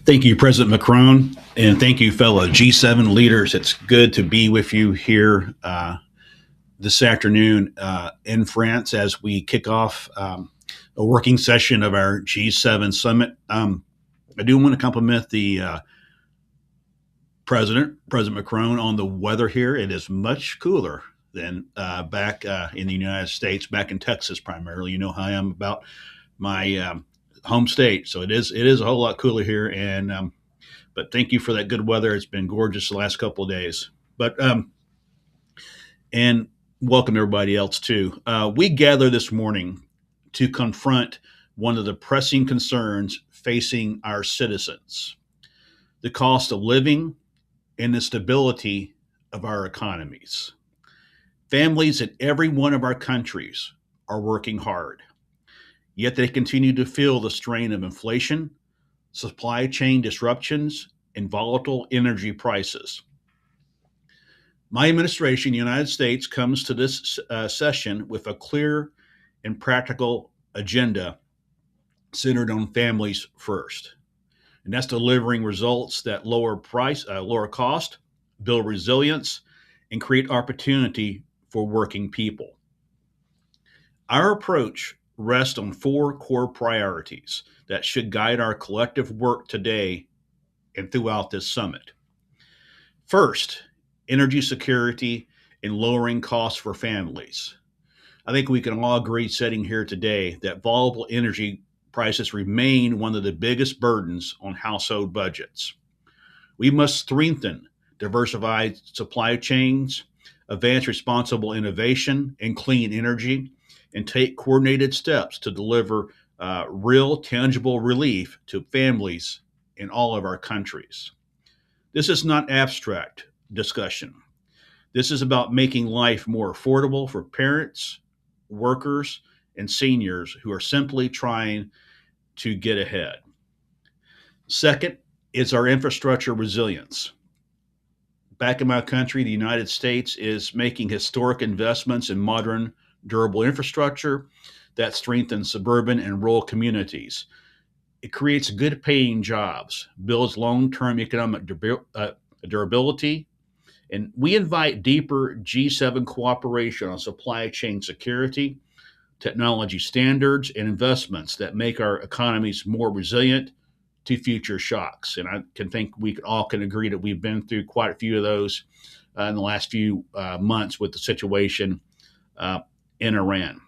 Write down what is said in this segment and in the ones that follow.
Thank you, President Macron, and thank you, fellow G7 leaders. It's good to be with you here this afternoon in France as we kick off a working session of our G7 summit. I do want to compliment the President Macron, on the weather here. It is much cooler than back in the United States, back in Texas primarily. You know how I am about my home state, so it is a whole lot cooler here, and but thank you for that good weather. It's been gorgeous the last couple of days. But and welcome everybody else too. We gather this morning to confront one of the pressing concerns facing our citizens: the cost of living and the stability of our economies. Families in every one of our countries are working hard, yet they continue to feel the strain of inflation, supply chain disruptions, and volatile energy prices. My administration, the United States, comes to this session with a clear and practical agenda centered on families first, and that's delivering results that lower cost, build resilience, and create opportunity for working people. Our approach rests on four core priorities that should guide our collective work today and throughout this summit. First, energy security and lowering costs for families. I think we can all agree, sitting here today, that volatile energy prices remain one of the biggest burdens on household budgets. We must strengthen diversified supply chains, advance responsible innovation and clean energy, and take coordinated steps to deliver real, tangible relief to families in all of our countries. This is not abstract discussion. This is about making life more affordable for parents, workers, and seniors who are simply trying to get ahead. Second is our infrastructure resilience. Back in my country, the United States is making historic investments in modern, durable infrastructure that strengthens suburban and rural communities. It creates good paying jobs, builds long term economic durability, and we invite deeper G7 cooperation on supply chain security, technology standards, and investments that make our economies more resilient to future shocks. And I can think we all can agree that we've been through quite a few of those in the last few months with the situation in Iran.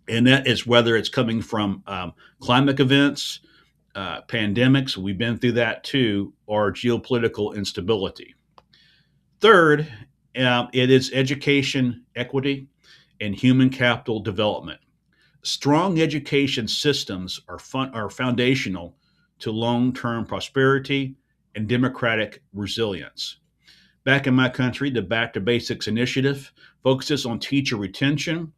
And that is whether it's coming from climate events, pandemics, we've been through that too, or geopolitical instability. Third, it is education equity and human capital development. Strong education systems are foundational to long term prosperity and democratic resilience. Back in my country, the Back to Basics initiative focuses on teacher retention,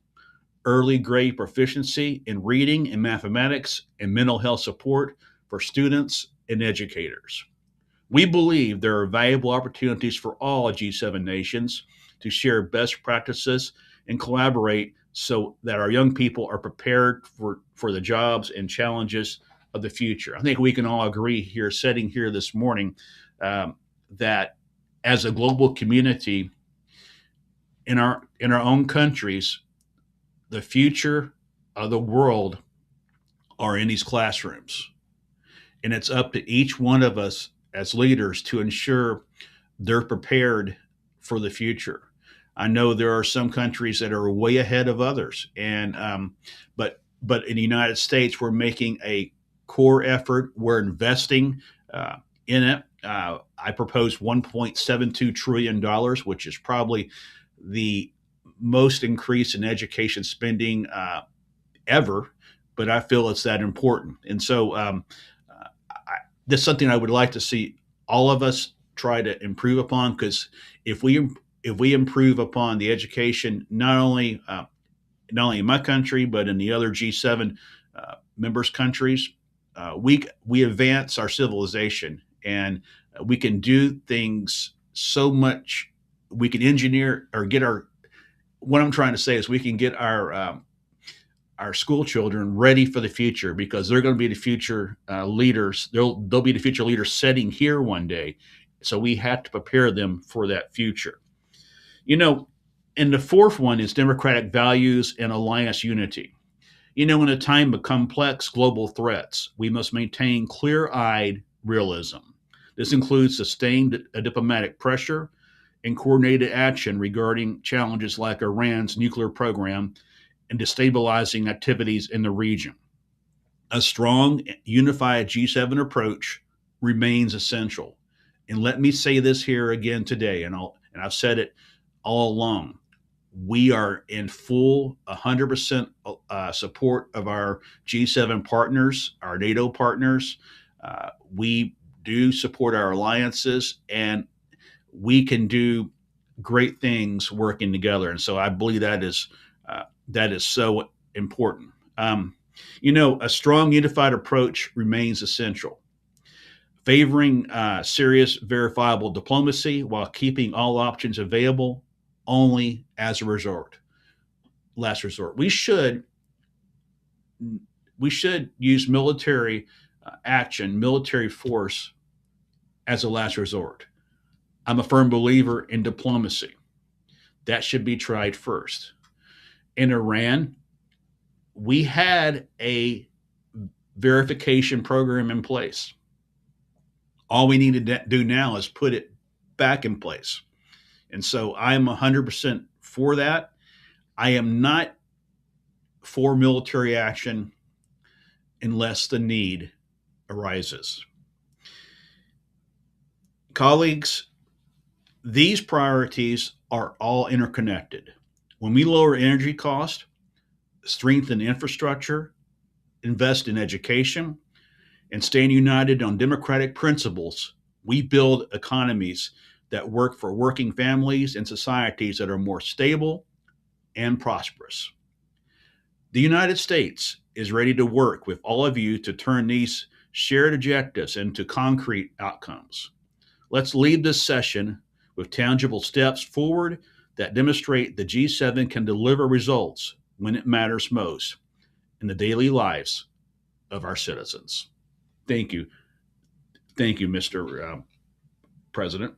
early grade proficiency in reading and mathematics, and mental health support for students and educators. We believe there are valuable opportunities for all G7 nations to share best practices and collaborate so that our young people are prepared for the jobs and challenges of the future. I think we can all agree here, sitting here this morning, that as a global community in our own countries, the future of the world are in these classrooms, and it's up to each one of us as leaders to ensure they're prepared for the future. I know there are some countries that are way ahead of others, and but in the United States, we're making a core effort. We're investing in it. I propose $1.72 trillion, which is probably the most increase in education spending ever. But I feel it's that important, and so this is something I would like to see all of us try to improve upon. Because if we improve upon the education, not only in my country but in the other G7 members countries, we advance our civilization, and we can do things so much. We can engineer or get our. What I'm trying to say is we can get our school children ready for the future, because they're going to be the future leaders. They'll be the future leaders sitting here one day. So we have to prepare them for that future. You know, and the fourth one is democratic values and alliance unity. You know, in a time of complex global threats, we must maintain clear eyed realism. This includes sustained diplomatic pressure and coordinated action regarding challenges like Iran's nuclear program and destabilizing activities in the region. A strong, unified G7 approach remains essential. And let me say this here again today, and I've said it all along. We are in full 100% support of our G7 partners, our NATO partners. We do support our alliances, and we can do great things working together. And so I believe that is so important. You know, a strong unified approach remains essential, favoring serious, verifiable diplomacy while keeping all options available only as a last resort. We should use military action, military force as a last resort. I'm a firm believer in diplomacy. That should be tried first. In Iran, we had a verification program in place. All we need to do now is put it back in place. And so I'm 100% for that. I am not for military action unless the need arises. Colleagues, these priorities are all interconnected. When we lower energy costs, strengthen infrastructure, invest in education, and stand united on democratic principles, we build economies that work for working families and societies that are more stable and prosperous. The United States is ready to work with all of you to turn these shared objectives into concrete outcomes. Let's lead this session with tangible steps forward that demonstrate the G7 can deliver results when it matters most in the daily lives of our citizens. Thank you. Thank you, Mr. President.